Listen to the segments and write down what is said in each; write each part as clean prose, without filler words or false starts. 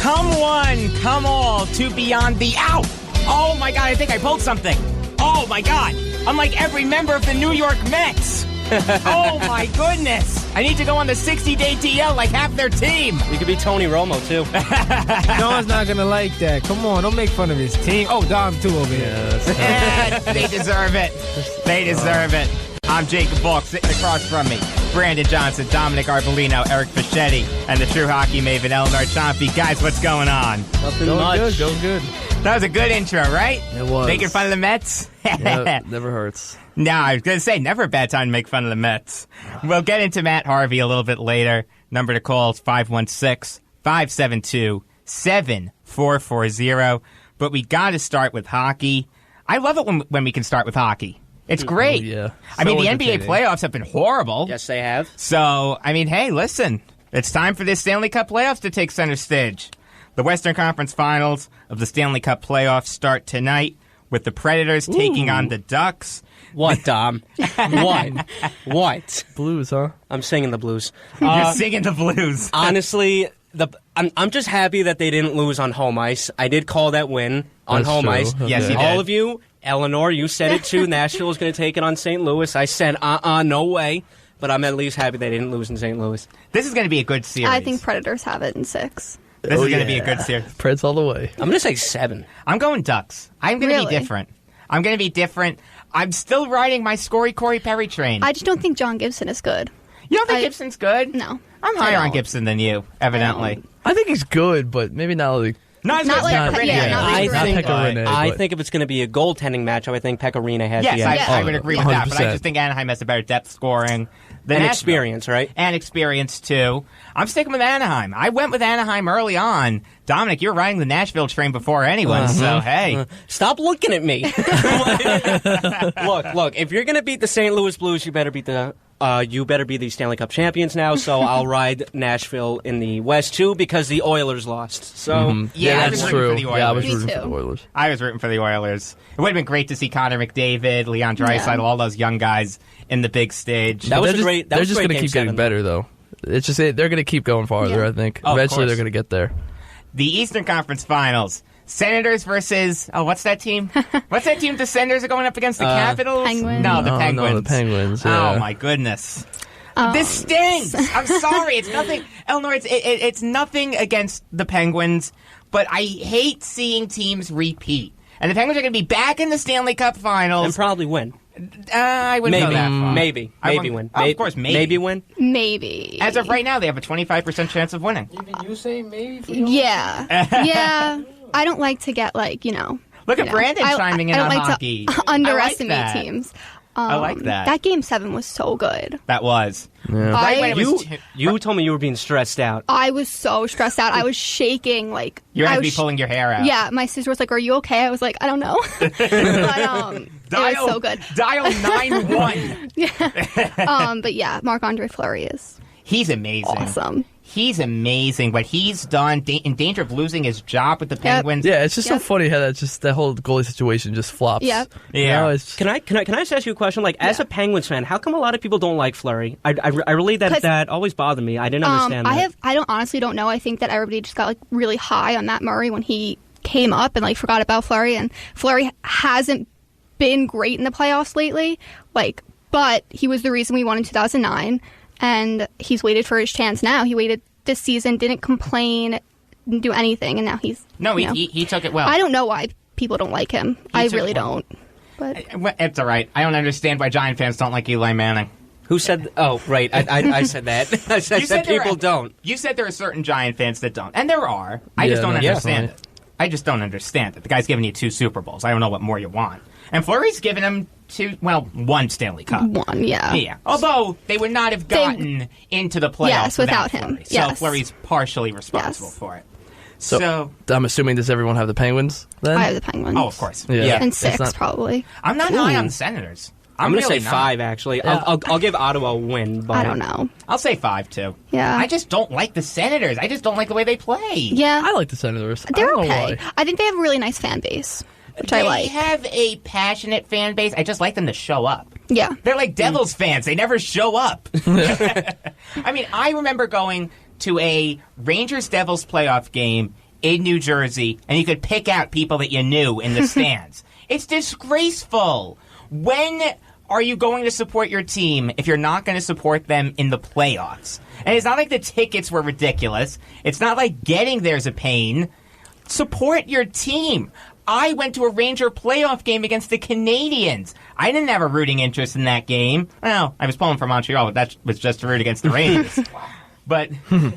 Come one, come all, to beyond the... Ow! Oh, my God, I think I pulled something. Oh, my God. I'm like every member of the New York Mets. Oh, my goodness. I need to go on the 60-day DL like half their team. You could be Tony Romo, too. John's not going to like that. Come on, don't make fun of his team. Oh, Dom, too, over here. They deserve it. They deserve it. I'm Jacob Falk, sitting across from me. Brandon Johnson, Dominic Arbolino, Eric Fischetti, and the true hockey maven, Eleanor Chompy. Guys, what's going on? Nothing Going much. good, going good. That was a good intro, right? It was. Making fun of the Mets? Yep, never hurts. No, I was going to say, never a bad time to make fun of the Mets. We'll get into Matt Harvey a little bit later. Number to call is 516-572-7440. But we got to start with hockey. I love it when we can start with hockey. It's great. Oh, yeah. I mean, So the NBA entertaining. playoffs have been horrible. Yes, they have. So, I mean, hey, listen. It's time for this Stanley Cup playoffs to take center stage. The Western Conference Finals of the Stanley Cup playoffs start tonight with the Predators taking on the Ducks. What, Dom? What? Blues, huh? I'm singing the blues. You're singing the blues. Honestly, I'm just happy that they didn't lose on home ice. I did call that win on That's home true. ice. Okay. Yes, you did. All of you, Eleanor, you said it too. Nashville is going to take it on St. Louis. I said, no way. But I'm at least happy they didn't lose in St. Louis. This is going to be a good series. I think Predators have it in 6. This is going to be a good series. Preds all the way. I'm going to say 7. I'm going Ducks. I'm going to Really? be different. I'm going to be different. I'm still riding my Corey Perry train. I just don't think John Gibson is good. You don't think I- Gibson's good? No. I'm I higher on don't. Gibson than you, evidently. I think he's good, but maybe not like... Not as Not good as like- Pekka yeah, Rinne. not like I Rinne. think, Rinne, I but- think if it's going to be a goaltending matchup, I think Pekka has Yes, the edge. I would agree with that, but I 100%. just think Anaheim has a better depth scoring than And Nashville. experience, right? And experience, too. I'm sticking with Anaheim. I went with Anaheim early on. Dominic, you're riding the Nashville train before anyone, so hey. Stop looking at me. Look, if you're going to beat the St. Louis Blues, you better beat the you better be the Stanley Cup champions now, so I'll ride Nashville in the West too because the Oilers lost. So Yeah, I that's was rooting true. for the Yeah, I was Me rooting too. for the Oilers. I was rooting for the Oilers. It would have been great to see Connor McDavid, Leon Draisaitl, Yeah. all those young guys in the big stage. That was They're a great. That They're was just great going to game keep getting 7. better, though. It's just they're going to keep going farther, Yeah. I think. Oh, of Eventually, course. they're going to get there. The Eastern Conference Finals. Senators versus... Oh, what's that team? What's that team the Senators are going up against? The Capitals? Penguins. No, the Oh, Penguins. no, the Penguins, yeah. Oh, my goodness. This stings. I'm sorry. It's nothing... Eleanor, it's nothing against the Penguins, but I hate seeing teams repeat. And the Penguins are going to be back in the Stanley Cup and Finals. probably win. I wouldn't Maybe, go that far. maybe I win. wouldn't- Oh, of course, maybe. Maybe win. Maybe. As of right now, they have a 25% chance of winning. Even you say maybe for your Yeah. Yeah. I don't like to get, Look at you know, Brandon chiming in I don't on like hockey. to underestimate I like that. teams. I like that. That Game 7 was so good. That was. Yeah. Right when it was You told me you were being stressed out. I was so stressed out. I was shaking. You're I going to be was pulling your hair out. Yeah, my sister was like, "Are you okay?" I was like, "I don't know," but it was so good. Dial 9-1. But yeah, Marc-Andre Fleury is He's amazing. awesome. He's amazing. What he's done, in danger of losing his job with the Penguins. Yeah, it's just so Yep. funny how that whole goalie situation just flops. Yep. You Yeah. know, it's, Can I just ask you a question? Like, as a Penguins fan, how come a lot of people don't like Fleury? I really 'Cause- that always bothered me. I didn't understand that. I honestly don't know. I think that everybody just got really high on Matt Murray when he came up and forgot about Fleury, and Fleury hasn't been great in the playoffs lately. But he was the reason we won in 2009, and he's waited for his chance now. He waited this season, didn't complain, didn't do anything, and now he's No, you know. he took it well. I don't know why people don't like him. I took really it well. don't. But It's all right. I don't understand why Giant fans don't like Eli Manning. Who said? Oh, right. I said that. I said there people are- don't. You said there are certain Giant fans that don't. And there are. I just don't no, understand definitely. it. I just don't understand it. The guy's giving you 2 Super Bowls. I don't know what more you want. And Fleury's given him 1 Stanley Cup. one, yeah. Yeah. Although they would not have gotten into the playoffs Yes, without him. Fleury. Yes. So Fleury's partially responsible Yes. for it. so I'm assuming, does everyone have the Penguins then? I have the Penguins. Oh, of course. Yeah. And It's 6, not- probably. I'm not high on the Senators. I'm going to really say not. 5. Actually, I'll give Ottawa a win. But I don't know. I'll say 5 too. Yeah. I just don't like the Senators. I just don't like the way they play. Yeah. I like the Senators. They're I don't know okay. why. I think they have a really nice fan base, which I They like. have a passionate fan base. I just like them to show up. Yeah. They're like Devils fans. They never show up. I mean, I remember going to a Rangers-Devils playoff game in New Jersey, and you could pick out people that you knew in the stands. It's disgraceful. When are you going to support your team if you're not going to support them in the playoffs? And it's not like the tickets were ridiculous. It's not like getting there's a pain. Support your team. I went to a Ranger playoff game against the Canadians. I didn't have a rooting interest in that game. Well, I was pulling for Montreal, but that was just to root against the Rangers. But,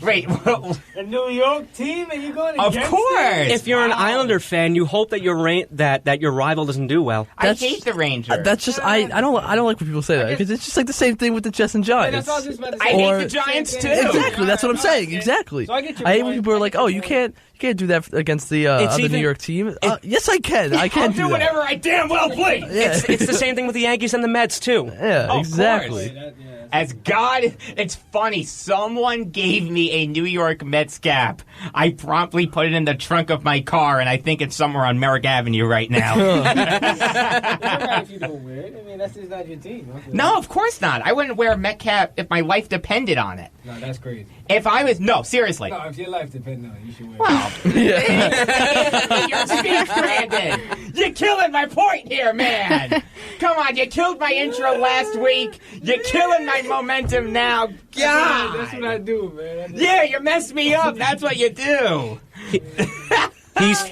wait. A New York team, and you going Of against course. If you're an Islander fan, you hope that that your rival doesn't do well. I hate the Rangers. That's just I don't like when people say that because it's just like the same thing with the Jets and Giants. That's all I was just about to I say. hate the Giants, too. Exactly, that's what I'm saying. Exactly. So I get your hate when point. people are like, "Oh, you can't do that against the other New York team." Yes, I can. I can I'll do that. whatever I damn well please. Yeah. It's the same thing with the Yankees and the Mets, too. Yeah, Of exactly. course. As God, it's funny. Someone gave me a New York Mets cap. I promptly put it in the trunk of my car, and I think it's somewhere on Merrick Avenue right now. It's all right if you don't wear it. I mean, that's just not your team. No, of course not. I wouldn't wear a Met cap if my life depended on it. No, that's crazy. If I was... No, seriously. No, if your life depends on it, you should wear it. Your speech, Brandon. You're killing my point here, man. Come on, you killed my intro last week. You're killing my momentum now. God. That's what I do, man. Yeah, you messed me up. That's what you do.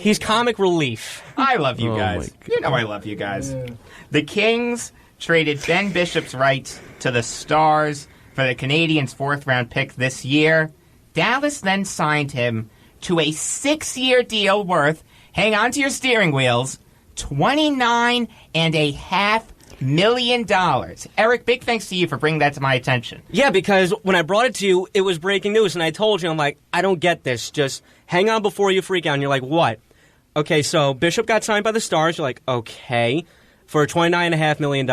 He's comic relief. I love you Oh, guys. my God. You know I love you guys. Yeah. The Kings traded Ben Bishop's rights to the Stars for the Canadiens' fourth-round pick this year. Dallas then signed him to a 6-year deal worth, hang on to your steering wheels, $29.5 million. Eric, big thanks to you for bringing that to my attention. Yeah, because when I brought it to you, it was breaking news, and I told you, I'm like, I don't get this. Just hang on before you freak out. And you're like, what? Okay, so Bishop got signed by the Stars. You're like, okay, for $29.5 million.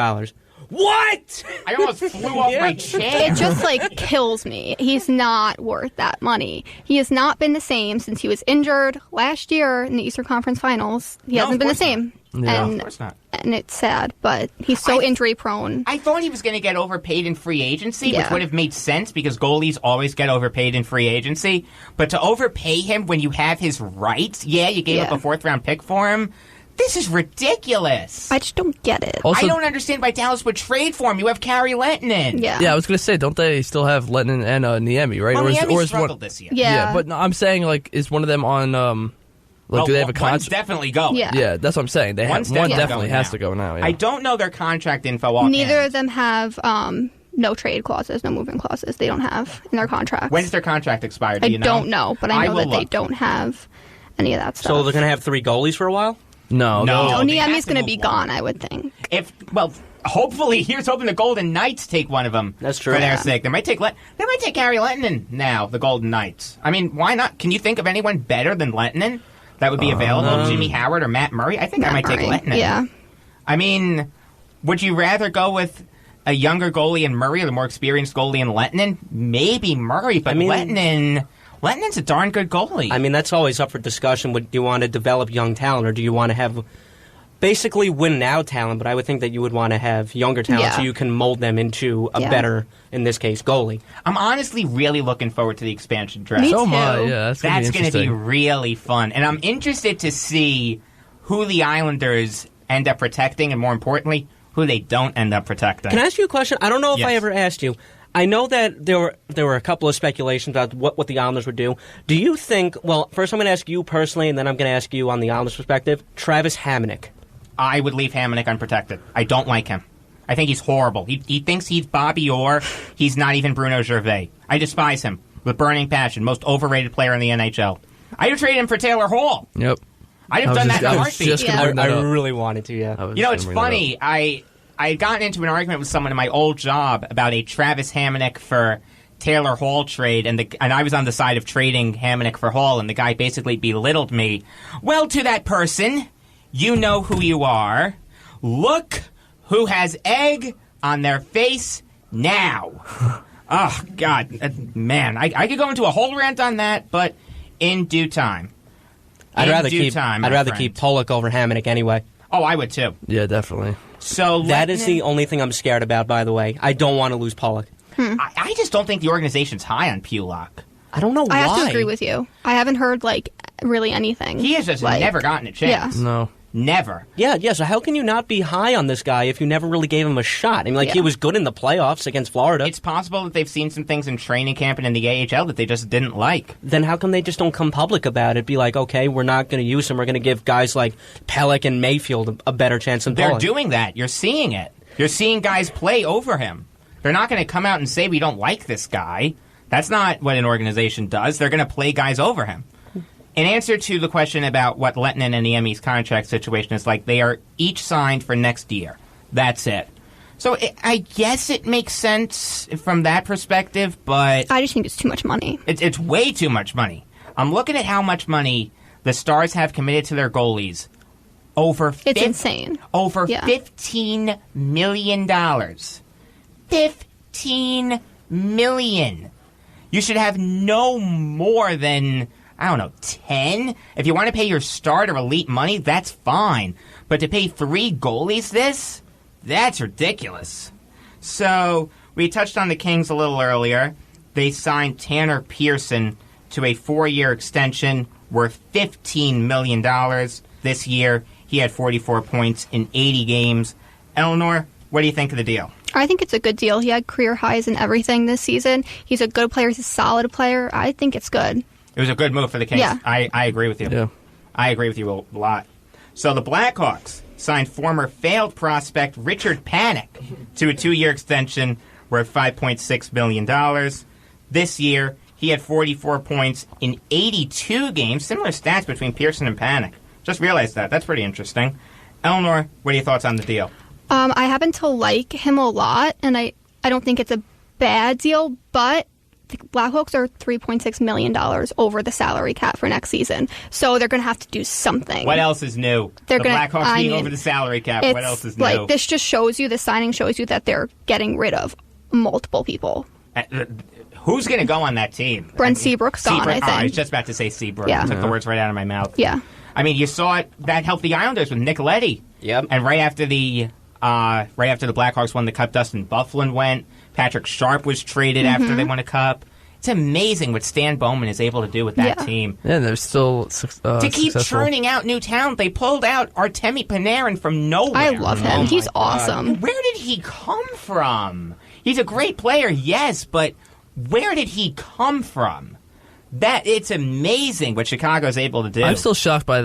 What? I almost flew off my chair. It just kills me. He's not worth that money. He has not been the same since he was injured last year in the Eastern Conference Finals. He No, hasn't of been the course not. same. Yeah. and, Of course not. And it's sad, but he's so injury prone. I thought he was going to get overpaid in free agency, which Yeah. would have made sense because goalies always get overpaid in free agency. But to overpay him when you have his rights, you gave up Yeah. a fourth-round pick for him. This is ridiculous. I just don't get it. Also, I don't understand why Dallas would trade for him. You have Carrie Lettinen. Yeah. yeah, I was gonna say, don't they still have Lennon and Niemi, right? Well, Niemi is struggled one? this year. Yeah. But no, I'm saying is one of them on do they have a One's contract? definitely going. Yeah. Yeah, that's what I'm saying. They One's one definitely definitely going has now. to go now. Yeah. I don't know their contract info offhand. Neither of them have no trade clauses, no moving clauses. They don't have in their contracts. When does their contract expire? Do I you know? don't know, but I know will that they look. don't have any of that stuff. So they're going to have 3 goalies for a while? No. No. No, they have Niemi's to going to move be one. gone, I would think. Hopefully, here's hoping the Golden Knights take one of them. That's true. For their Yeah. sake, they might take Gary Lettinen now. The Golden Knights. I mean, why not? Can you think of anyone better than Lettinen that would be available? Jimmy Howard or Matt Murray? I think I might take Murray. Lettinen. Yeah. I mean, would you rather go with a younger goalie in Murray or the more experienced goalie in Lettinen? Maybe Murray, but I mean- Lettinen's a darn good goalie. I mean, that's always up for discussion. Do you want to develop young talent, or do you want to have basically win now talent? But I would think that you would want to have younger talent so Yeah. you can mold them into a Yeah. better, in this case, goalie. I'm honestly really looking forward to the expansion draft. Me So too. my yeah, that's That's going to be be interesting. really fun. And I'm interested to see who the Islanders end up protecting, and more importantly, who they don't end up protecting. Can I ask you a question? I don't know if I Yes. ever asked you. I know that there were a couple of speculations about what the Islanders would do. Do you think? Well, first I'm going to ask you personally, and then I'm going to ask you on the Islanders' perspective. Travis Hamonic. I would leave Hamonic unprotected. I don't like him. I think he's horrible. He thinks he's Bobby Orr. He's not even Bruno Gervais. I despise him with burning passion. Most overrated player in the NHL. I'd have traded him for Taylor Hall. Yep. I'd have I was done just- that in a I was heartbeat. just gonna Yeah. bring that up. really wanted to, yeah. I was You know, gonna it's bring that up. funny. I had gotten into an argument with someone in my old job about a Travis Hamonic for Taylor Hall trade, and I was on the side of trading Hamonic for Hall, and the guy basically belittled me. Well, to that person, you know who you are. Look who has egg on their face now. Oh, God. Man, I could go into a whole rant on that, but in due time. I'd In rather due keep time, I'd my rather friend. keep Pollock over Hamonic anyway. Oh, I would too. Yeah, definitely. So That is the Lettinen- only thing I'm scared about, by the way. I don't want to lose Pollock. I just don't think the organization's high on Pulock. I don't know why. I have to agree with you. I haven't heard really anything. He has just never gotten a chance. Yeah. No. Never. Yeah, so how can you not be high on this guy if you never really gave him a shot? I mean, he was good in the playoffs against Florida. It's possible that they've seen some things in training camp and in the AHL that they just didn't like. Then how come they just don't come public about it? Be like, okay, we're not going to use him. We're going to give guys like Pelech and Mayfield a better chance than They're Pollock. doing that. You're seeing it. You're seeing guys play over him. They're not going to come out and say we don't like this guy. That's not what an organization does. They're going to play guys over him. In answer to the question about what Lehtinen and Niemi's contract situation is like, they are each signed for next year. That's it. So I guess it makes sense from that perspective, but I just think it's too much money. It's way too much money. I'm looking at how much money the Stars have committed to their goalies. It's insane. Over $15 million. $15 million. You should have no more than, I don't know, 10? If you want to pay your starter elite money, that's fine. But to pay 3 goalies this? That's ridiculous. So, we touched on the Kings a little earlier. They signed Tanner Pearson to a 4-year extension worth $15 million. This year, he had 44 points in 80 games. Eleanor, what do you think of the deal? I think it's a good deal. He had career highs and everything this season. He's a good player. He's a solid player. I think it's good. It was a good move for the Kings. Yeah. I agree with you. Yeah. I agree with you a lot. So the Blackhawks signed former failed prospect Richard Panik to a 2-year extension worth $5.6 million. This year, he had 44 points in 82 games. Similar stats between Pearson and Panik. Just realized that. That's pretty interesting. Eleanor, what are your thoughts on the deal? I happen to like him a lot, and I don't think it's a bad deal, but the Blackhawks are $3.6 million over the salary cap for next season, so they're going to have to do something. What else is new? Blackhawks being over the salary cap. What else is new? This just shows you, the signing shows you that they're getting rid of multiple people. Who's going to go on that team? Brent Seabrook's gone, I think. I was just about to say Seabrook. Yeah. Took the words right out of my mouth. Yeah. I mean, you saw it. That helped the Islanders with Nick Leddy. Yep. And right after the Blackhawks won the Cup, Dustin Byfuglien went. Patrick Sharp was traded after they won a Cup. It's amazing what Stan Bowman is able to do with that team. Yeah, they're still to keep successful. churning out new talent. They pulled out Artemi Panarin from nowhere. I love him. He's awesome. Where did he come from? He's a great player, yes, but where did he come from? It's amazing what Chicago's able to do. I'm still shocked by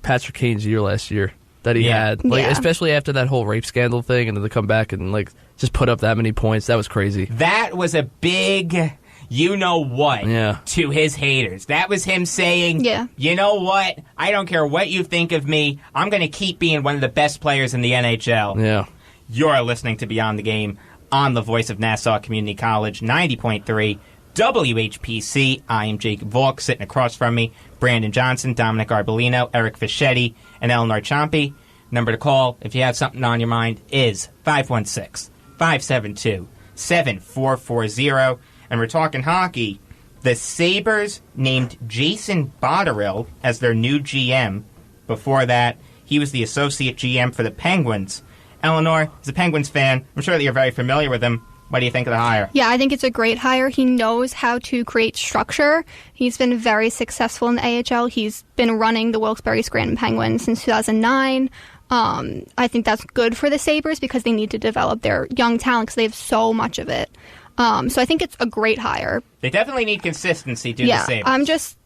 Patrick Kane's year last year that he had, especially after that whole rape scandal thing, and then to come back and just put up that many points. That was crazy. That was a big, you know what, to his haters. That was him saying, you know what, I don't care what you think of me, I'm going to keep being one of the best players in the NHL. Yeah. You're listening to Beyond the Game on the voice of Nassau Community College, 90.3 WHPC. I am Jacob Volk. Sitting across from me, Brandon Johnson, Dominic Arbolino, Eric Fischetti, and Eleanor Ciampi. Number to call if you have something on your mind is 516-572-7440. And we're talking hockey. The Sabres named Jason Botterill as their new GM. Before that, he was the associate GM for the Penguins. Eleanor, as a Penguins fan, I'm sure that you're very familiar with him. What do you think of the hire? Yeah, I think it's a great hire. He knows how to create structure. He's been very successful in the AHL. He's been running the Wilkes-Barre Scranton Penguins since 2009. I think that's good for the Sabres because they need to develop their young talent because they have so much of it. So I think it's a great hire. They definitely need consistency, the Sabres. I'm just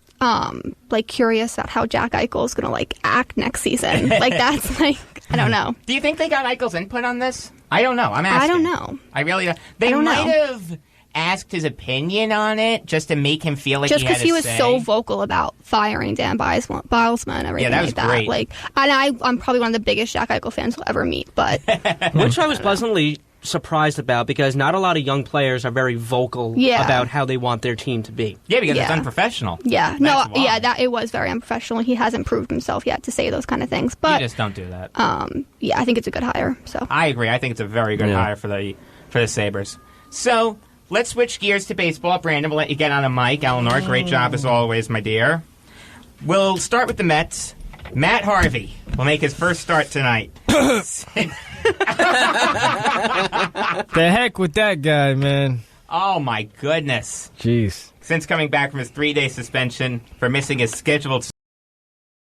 curious about how Jack Eichel is going to act next season. That's I don't know. Do you think they got Eichel's input on this? I don't know. I'm asking. I don't know. I really don't. They might have asked his opinion on it just to make him feel like just he had a say. Just because he was so vocal about firing Dan Bilesman and everything that was like that. Great. And I'm probably one of the biggest Jack Eichel fans we'll ever meet. But which I was pleasantly surprised about because not a lot of young players are very vocal about how they want their team to be. Yeah, because it's unprofessional. Yeah, it was very unprofessional. He hasn't proved himself yet to say those kind of things. But you just don't do that. I think it's a good hire. So I agree. I think it's a very good hire for the Sabres. So let's switch gears to baseball. Brandon, we'll let you get on a mic. Eleanor, great job as always, my dear. We'll start with the Mets. Matt Harvey will make his first start tonight. The heck with that guy, man. Oh, my goodness. Jeez. Since coming back from his 3-day suspension for missing his scheduled